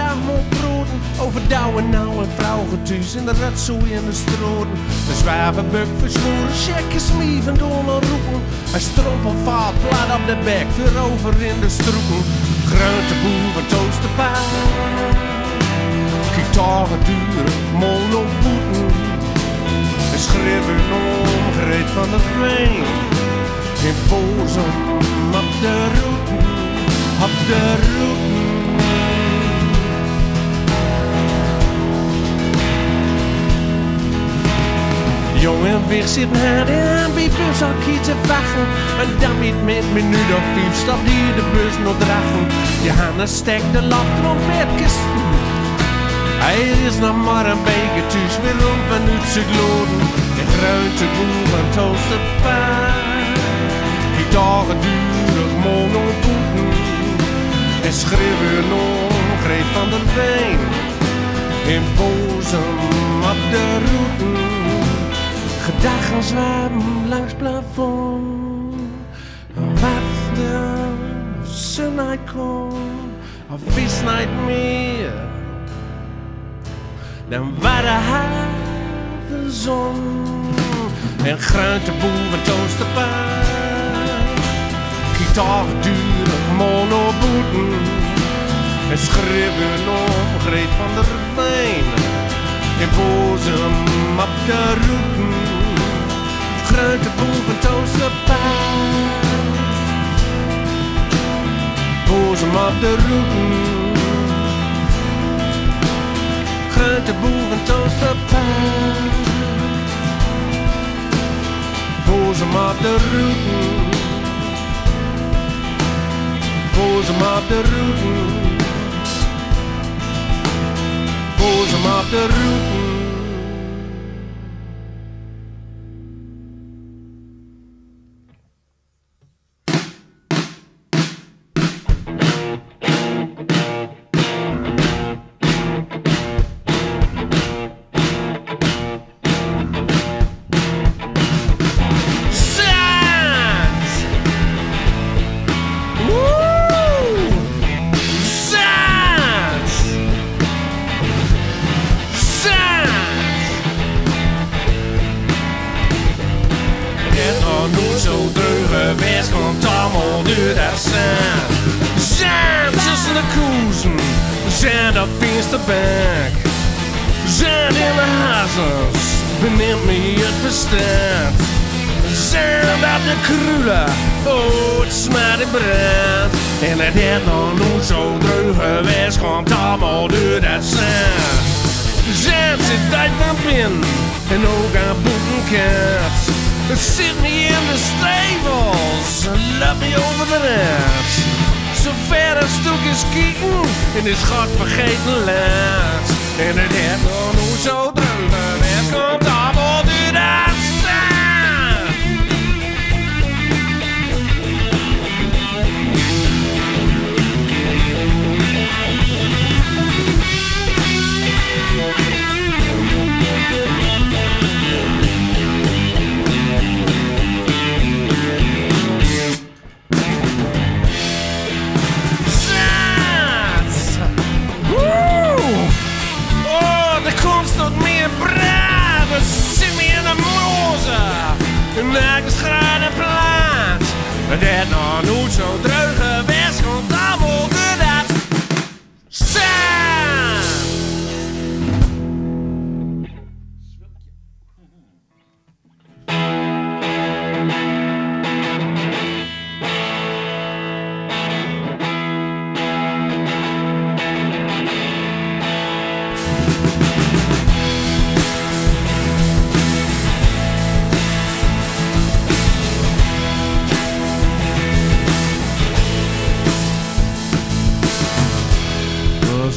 dag moet broeden. Over douwen, nou en vrouwgethuis in de rotzooi en de stroden. De zware buk versmoren, checken smieven door een roepen. Hij strompelt vaart plat op de bek, weer over in de stroeken. Groenteboer, toasterpaar. Gitaren duren, monoboeten. En schreeuwen om Greet van der Veen. In Bozem op de routen, op de routen. Jongen, weer zit naar de bus al te wachten. En dan met minuut of 5 stapt hier de bus nog dragen. Johannes steekt de lachtrompetjes. Hij is nog maar een beetje thuis, weer rond vanuit Zuid-Loden. De groenteboer en toasterpaar. Gitaren durig, monoboeten. En schreeuwen om Greet van der Veen. In Bozem op de routen. Gedachten zwaaien langs plafond. Wat de zon uitkomt, of is niet meer. Dan waar de havenzon en groenteboer en toasterpaar. Gitaren durig, monoboeten. En schreeuwen om Greet van der Veen. In Bozem op de routen. Groenteboer en toasterpaar. Bozem op de routen. Groenteboer en toasterpaar. Bozem op de routen. Bozem op de routen. Bozem op de routen. Zo dreuge west komt allemaal door dat zand. Zand tussen de koezen, zand op Finsterbank. Zand in de hazels, beneemt me het verstand. Zand op de krullen, oh het smaakt in brand. En het heeft nog nooit zo dreuge west komt allemaal door dat zand. Zand zit diep van binnen en ook aan boetenkant. Zit me in de stapels en laat me over de rand. Zo ver een stukje skiën in dit godvergeten land. En het heeft nog nooit zo druk en het komt allemaal door dat zand. Nergens graden plaats. Het heeft nog nooit zo druk geweest. Komt allemaal door dat zand.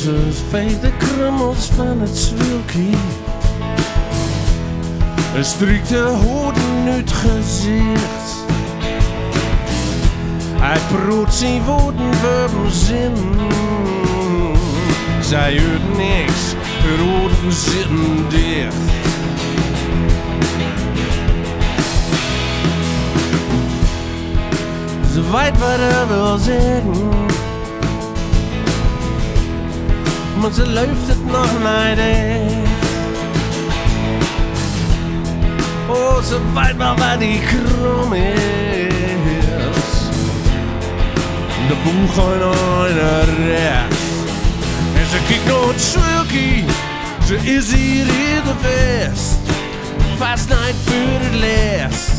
Ze veegt de krummels van het zwilkie. Een strijkt de hoorden uit het gezicht. Hij proert zijn woorden voor mijn zin. Zij hoort niks, haar oren zitten dicht. Ze weet wat hij wil zeggen, maar ze leeft het nog niet echt. Oh, ze weet wel waar die krom is. De boel gaat naar rechts. En ze kijkt naar het zwilkie. Ze is hier in de vest. Vast niet voor het laatst.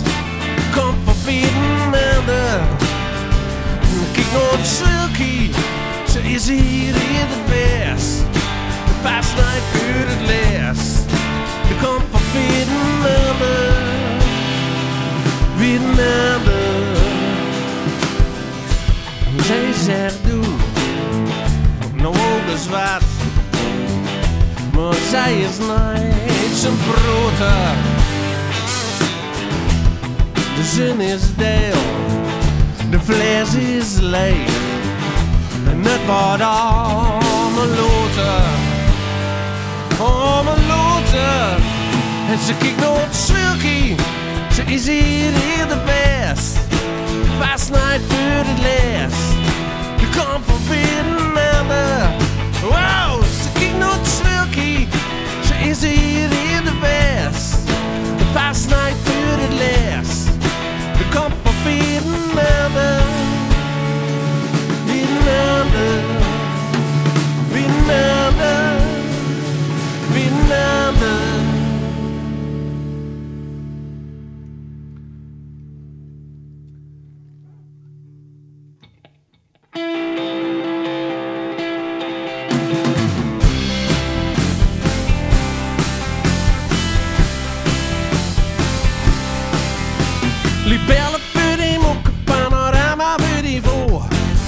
Komt van 4 maanden. Kijk naar het zwilkie. Ze is hier in de vest. Vast niet voor het laatst. Komt van 4 maanden. 4 maanden. Zij zegt doe. Nou ook is wat. Maar zij is niet zijn broeder. De zon is deel, de fles is leeg. En het wordt allemaal loter. Allemaal loter. En ze kijkt naar het zwilkie. Ze is hier in de best. Vast niet voor het laatst. De komt van 4 maanden. Wow, ze kijkt naar het zwilkie. Ze is hier in de best. Vast niet voor het laatst. De komt van 4 maanden. 4 maanden. 4 maanden. 4 maanden. Libellen voor die mokken, panorama voor die voor.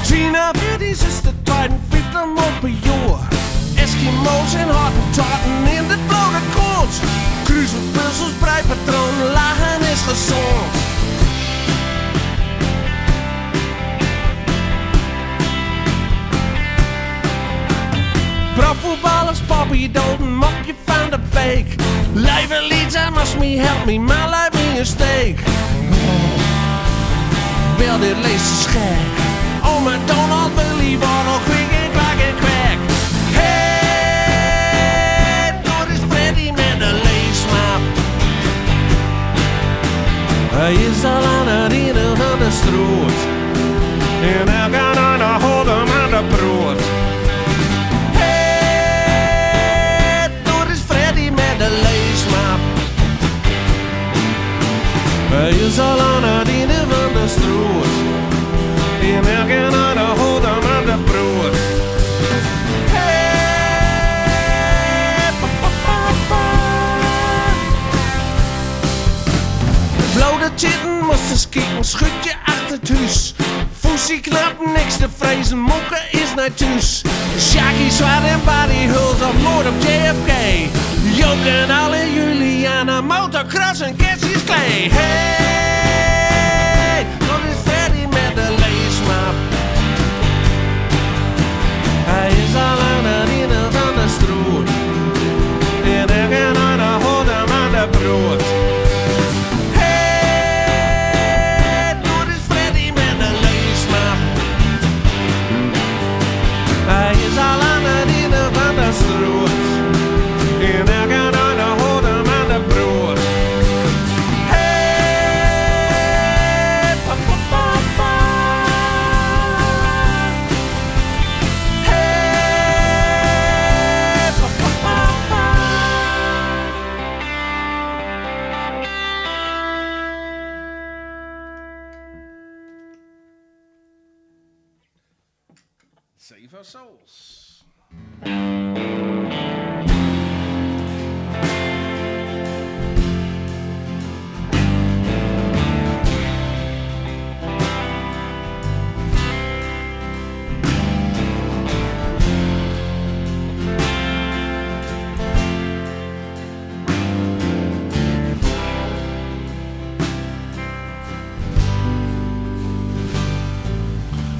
Tina voor die zuster, tweede, 50 mop per jaar. Eskimo's en hottentotten in de blauwe koorts. Kruiselpuzzels, breipatronen, lachen is gezond. Profvoetballers, poppydoden, mopje van de beek. Lieve Lisa, must me help me, maar laat me een steek. Wel, dit leest is gek. Oh, McDonald wil liever nog kwik en kwak en kwek. Hey, dat is Freddy met de leesmap. Hij is al aan het einde van de stroot. En hij kan aan de houden aan de brood. Hey, dat is Freddy met de leesmap. Hij is al aan het einde van de stroot. En hij kan aan de houden aan de brood. Hey, pa, pa, pa, pa. Blauwe titten, moest eens kijken, schud je achter het huis. Foesie knap, niks te vrezen, mokken is naar thuis. Shaggy, zwaar en bodyhulls op moord op JFK. Joop en alle Juliana, motocross en Cassie's Clay. Hey, dat is Freddy met de leesmap. Hij is al aan het einde van de stroot. En hij kan aan de houden aan de brood. Hey, dat is Freddy met de leesmap. Hij is al aan het einde van de stroot. En hij kan aan de houden aan de brood. Hey, pa, pa, pa, pa. Hey, pa, pa, pa, pa. Save our souls.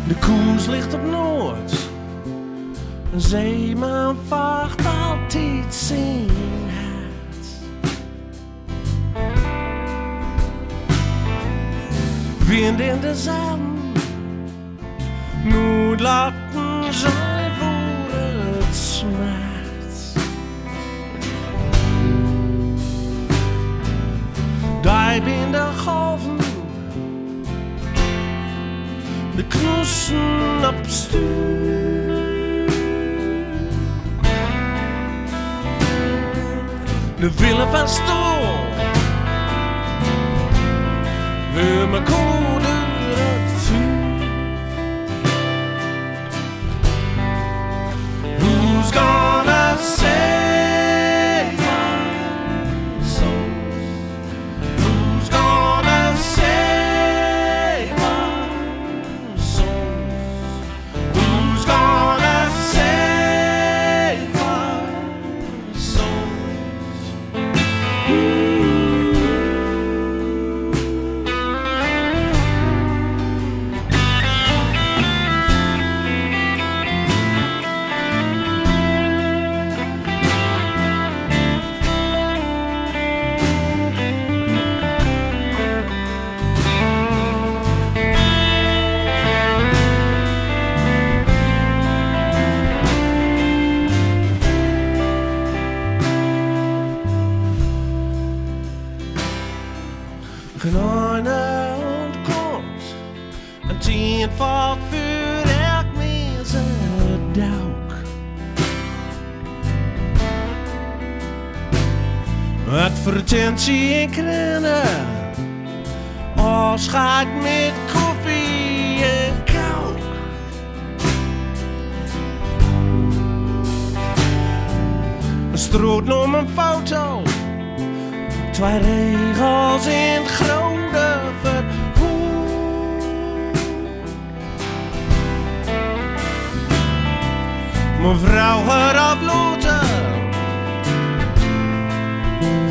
De koers ligt op Noord. Een zeeman vaart altijd zijn hart. Wind in de zon, nooit laten zij voor het smaak. bussen op stuur. De willen van stoel. We me code het vuur. Who's gonna save our souls? Who's gonna save our souls? Who's gonna save our souls? Kleine ontkomt, en 10 valt voor elk mens een duik. Advertentie in kranen, afscheid met koffie en kook. Een stroot om een foto. 2 regels in het grote verhoor. Mevrouw gaat afloten.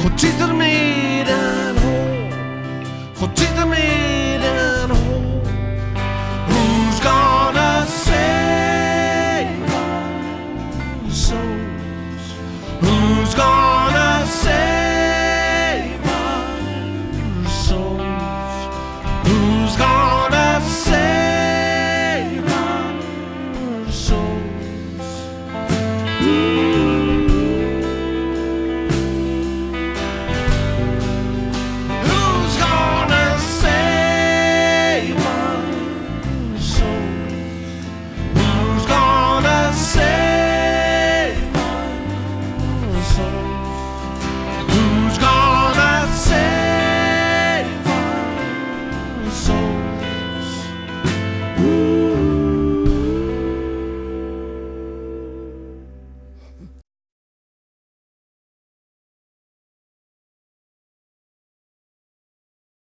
God zit er midden hoor. God zit er midden hoor. Who's gonna save our souls? Who's gonna save? Who's gonna save our souls?